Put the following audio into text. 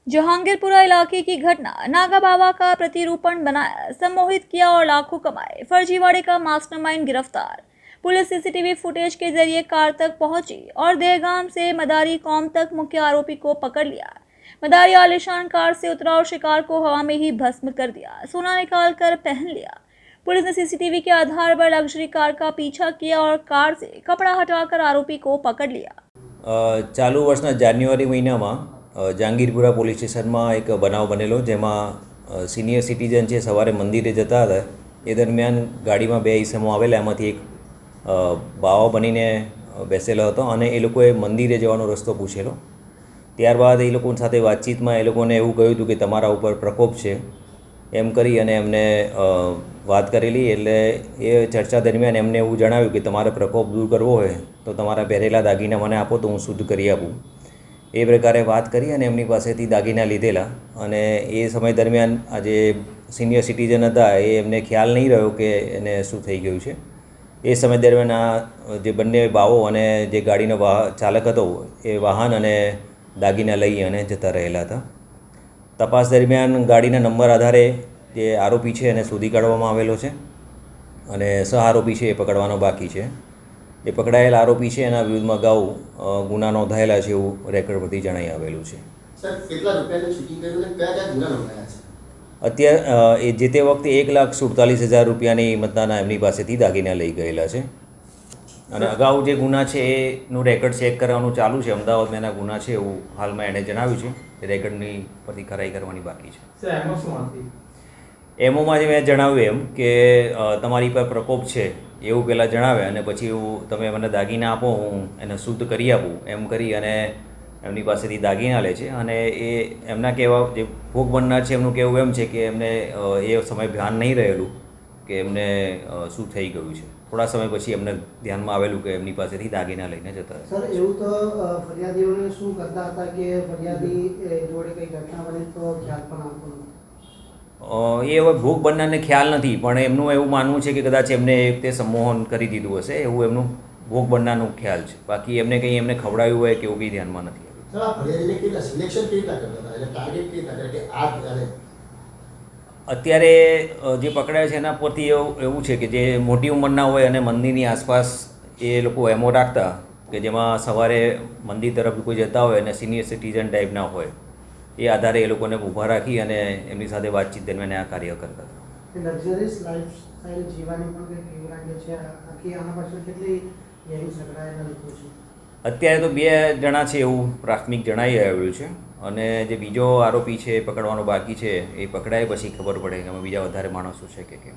जहांगीरपुरा इलाके की घटना। नागा बाबा का प्रतिरूपण बनाया, सम्मोहित किया और लाखों कमाए। फर्जीवाड़े का मास्टरमाइंड गिरफ्तार। पुलिस सीसीटीवी फुटेज के जरिए कार तक पहुंची और देहगाम से मदारी कौम तक मुख्य आरोपी को पकड़ लिया। मदारी आलिशान कार से उतरा और शिकार को हवा में ही भस्म कर दिया। सोना निकाल कर पहन लिया। पुलिस ने सीसीटीवी के आधार पर लग्जरी कार का पीछा किया और कार से कपड़ा हटाकर आरोपी को पकड़ लिया। चालू वर्षना जान्युआरी महीनामां जहांगीरपुरा पोलीस स्टेशનમાં એક બનાવ બનેલો, જેમાં સિનિયર સિટીઝન છે સવારે મંદિરે જતા હતા એ દરમિયાન ગાડીમાં બે ઈસમો આવેલા, એમાંથી એક બાવા બનીને બેસેલો હતો અને એ લોકોએ મંદિરે જવાનો રસ્તો પૂછેલો. ત્યારબાદ એ લોકો સાથે વાતચીતમાં એ લોકોને એવું કહ્યું હતું કે તમારા ઉપર પ્રકોપ છે એમ કરી અને એમને વાત કરેલી. એટલે એ ચર્ચા દરમિયાન એમને એવું જણાવ્યું કે તમારે પ્રકોપ દૂર કરવો હોય તો તમારા પહેરેલા દાગીના મને આપો તો હું શુદ્ધ કરી આપું. એ પ્રકારે વાત કરી અને એમની પાસેથી દાગીના લીધેલા. અને એ સમય દરમિયાન આ જે સિનિયર સિટીઝન હતા એ એમને ખ્યાલ નહીં રહ્યો કે એને શું થઈ ગયું છે. એ સમય દરમિયાન આ જે બંને બાવો અને જે ગાડીનો ચાલક હતો એ વાહન અને દાગીના લઈ અને જતા રહેલા હતા. તપાસ દરમિયાન ગાડીના નંબર આધારે જે આરોપી છે એને શોધી કાઢવામાં આવેલો છે અને સહ આરોપી છે એ પકડવાનો બાકી છે. એ પકડાયેલ આરોપી છે એના વિરુદ્ધમાં અગાઉ ગુના નોંધાયેલા છે એવું રેકોર્ડ પરથી જણાઈ આવેલું છે. અત્યારે એ જે તે વખતે 1,47,000 રૂપિયાની કિંમતના એમની પાસેથી દાગીના લઈ ગયેલા છે. અને અગાઉ જે ગુના છે એનું રેકોર્ડ ચેક કરવાનું ચાલુ છે. અમદાવાદમાં એના ગુના છે એવું હાલમાં એણે જણાવ્યું છે. એ રેકોર્ડની પરથી ખરાઈ કરવાની બાકી છે. એમોમાં જે મેં જણાવ્યું એમ કે તમારી પર પ્રકોપ છે એવું પહેલાં જણાવે અને પછી તમે મને દાગીના આપો, હું એને શુદ્ધ કરી આપું એમ કરી અને એમની પાસેથી દાગીના લે છે. અને એ એમના કહેવા જે ભોગ બનનાર છે એમનું કહેવું એમ છે કે એમને એ સમય ધ્યાન નહીં રહેલું કે એમને શું થઈ ગયું છે. થોડા સમય પછી એમને ધ્યાનમાં આવેલું કે એમની પાસેથી દાગીના લઈને જતા હતા. સર, એવું તો ફરિયાદીઓને શું કરતા હતા કે ફરિયાદી જોડે કંઈ ઘટના બને તો ખ્યાલ પણ આવતો નથી? એ હવે ભોગ બનનારને ખ્યાલ નથી, પણ એમનું એવું માનવું છે કે કદાચ એમને તે સંમોહન કરી દીધું હશે એવું એમનું ભોગ બનનારનો ખ્યાલ છે. બાકી એમને કંઈ એમને ખવડાવ્યું હોય કે એવું કંઈ ધ્યાનમાં નથી. અત્યારે જે પકડાય છે એના પરથી એવું છે કે જે મોટી ઉંમરના હોય અને મંદિરની આસપાસ એ લોકો એમો રાખતા કે જેમાં સવારે મંદિર તરફ કોઈ જતા હોય અને સિનિયર સિટીઝન ટાઈપના હોય એ આધારે એ લોકોને ઊભા રાખી અને એમની સાથે વાતચીત દરમિયાન આ કાર્ય કરતા હતા. લક્ઝરીસ લાઈફસ્ટાઈલ જીવવાની પણ કંઈક એવું લાગે છે. આખી આના પાછળ કેટલી ગેરી સંકળાયેલા લોકો છે? અત્યારે તો 2 જણા છે એવું પ્રાથમિક જણાઈ આવ્યું છે અને જે બીજો આરોપી છે પકડવાનો બાકી છે. એ પકડાય પછી ખબર પડે કે બીજા વધારે માણસો છે કે કેમ.